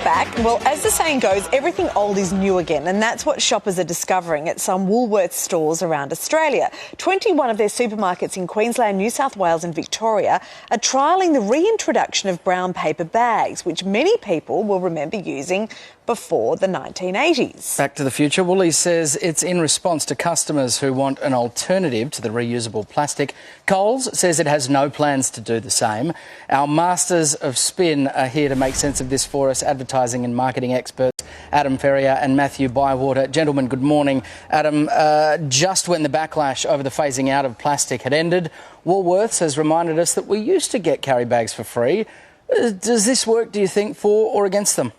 back. Well, as the saying goes, everything old is new again, and that's what shoppers are discovering at some Woolworths stores around Australia. 21 of their supermarkets in Queensland, New South Wales and Victoria are trialling the reintroduction of brown paper bags, which many people will remember using before the 1980s. Back to the Future, Woolies says it's in response to customers who want an alternative to the reusable plastic. Coles says it has no plans to do the same. Our masters of spin are here to make sense of this for us, advertising and marketing experts Adam Ferrier and Matthew Bywater. Gentlemen, good morning. Adam, just when the backlash over the phasing out of plastic had ended, Woolworths has reminded us that we used to get carry bags for free. Does this work, do you think, for or against them?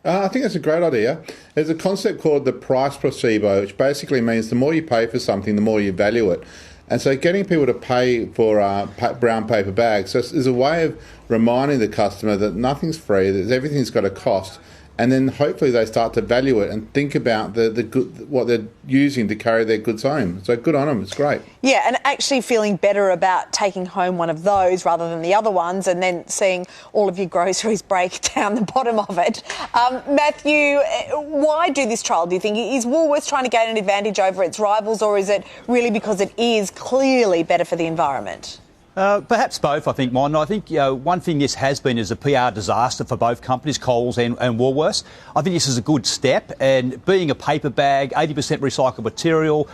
I think that's a great idea. There's a concept called the price placebo, which basically means the more you pay for something, the more you value it. And so getting people to pay for brown paper bags is a way of reminding the customer that nothing's free, that everything's got a cost. And then hopefully they start to value it and think about what they're using to carry their goods home. So good on them, it's great. Yeah, and actually feeling better about taking home one of those rather than the other ones and then seeing all of your groceries break down the bottom of it. Matthew, why do this trial, do you think? Is Woolworths trying to gain an advantage over its rivals, or is it really because it is clearly better for the environment? Perhaps both, I think, Mon. I think one thing this has been is a PR disaster for both companies, Coles and Woolworths. I think this is a good step, and being a paper bag, 80% recycled material,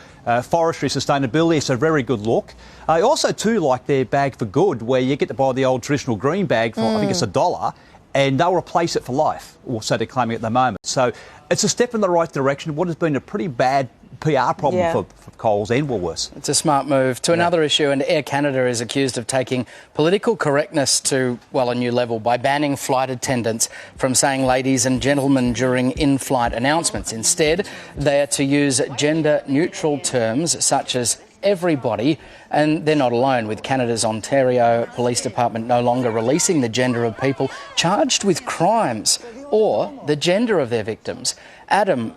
forestry sustainability, it's a very good look. I also, too, like their bag for good, where you get to buy the old traditional green bag for, I think it's $1, and they'll replace it for life, or so they're claiming at the moment. So it's a step in the right direction, what has been a pretty bad PR problem for Coles and Woolworths. It's a smart move. To another issue, and Air Canada is accused of taking political correctness to, well, a new level by banning flight attendants from saying ladies and gentlemen during in-flight announcements. Instead, they are to use gender-neutral terms such as everybody, and they're not alone, with Canada's Ontario Police Department no longer releasing the gender of people charged with crimes or the gender of their victims. Adam,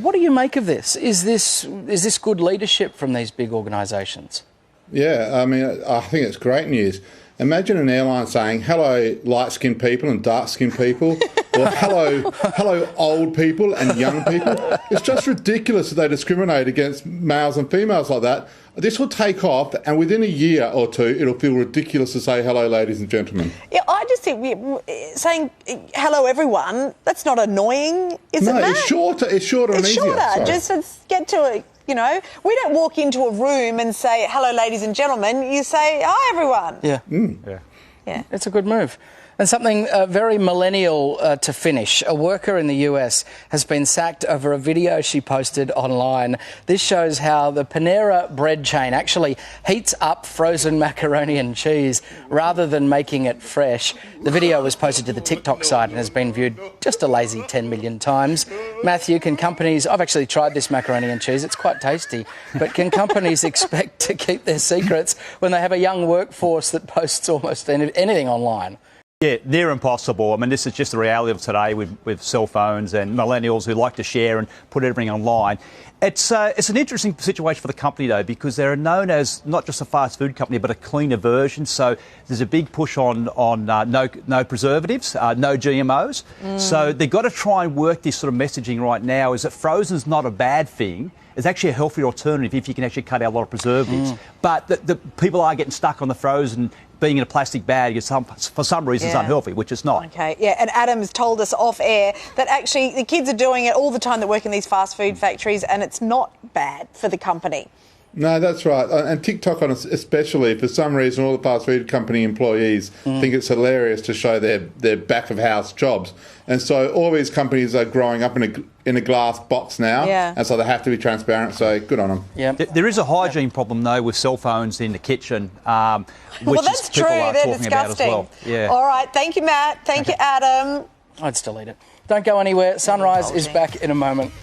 what do you make of this? Is this good leadership from these big organisations? Yeah, I mean, I think it's great news. Imagine an airline saying, hello, light-skinned people and dark-skinned people, or hello, old people and young people. It's just ridiculous that they discriminate against males and females like that. This will take off, and within a year or two, it'll feel ridiculous to say hello, ladies and gentlemen. Yeah, I just think saying hello, everyone, that's not annoying, is it, Matt? It's shorter and easier. It's shorter. Just get to it. You know, we don't walk into a room and say, hello, ladies and gentlemen. You say, hi, everyone. Yeah. It's a good move. And something very millennial to finish. A worker in the US has been sacked over a video she posted online. This shows how the Panera bread chain actually heats up frozen macaroni and cheese rather than making it fresh. The video was posted to the TikTok site and has been viewed just a lazy 10 million times. Matthew, can companies... I've actually tried this macaroni and cheese. It's quite tasty. But can companies expect to keep their secrets when they have a young workforce that posts almost anything online? Yeah, they're impossible. I mean, this is just the reality of today with cell phones and millennials who like to share and put everything online. It's an interesting situation for the company, though, because they're known as not just a fast food company, but a cleaner version. So there's a big push on no preservatives, no GMOs. So they've got to try and work this sort of messaging right now, is that frozen's not a bad thing. It's actually a healthier alternative if you can actually cut out a lot of preservatives. But the people are getting stuck on the frozen. Being in a plastic bag is for some reasons unhealthy, which it's not. Okay, yeah, and Adam has told us off air that actually the kids are doing it all the time that work in these fast food factories, and it's not bad for the company. No, that's right. And TikTok especially, for some reason, all the fast food company employees think it's hilarious to show their back-of-house jobs. And so all these companies are growing up in a glass box now, and so they have to be transparent, so good on them. Yeah. There is a hygiene problem, though, with cell phones in the kitchen, which well, that's people true. are They're talking disgusting. about as well. Yeah. All right, thank you, Matt. Thank you, Adam. I'd still eat it. Don't go anywhere. Sunrise is back in a moment.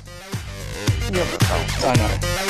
I know.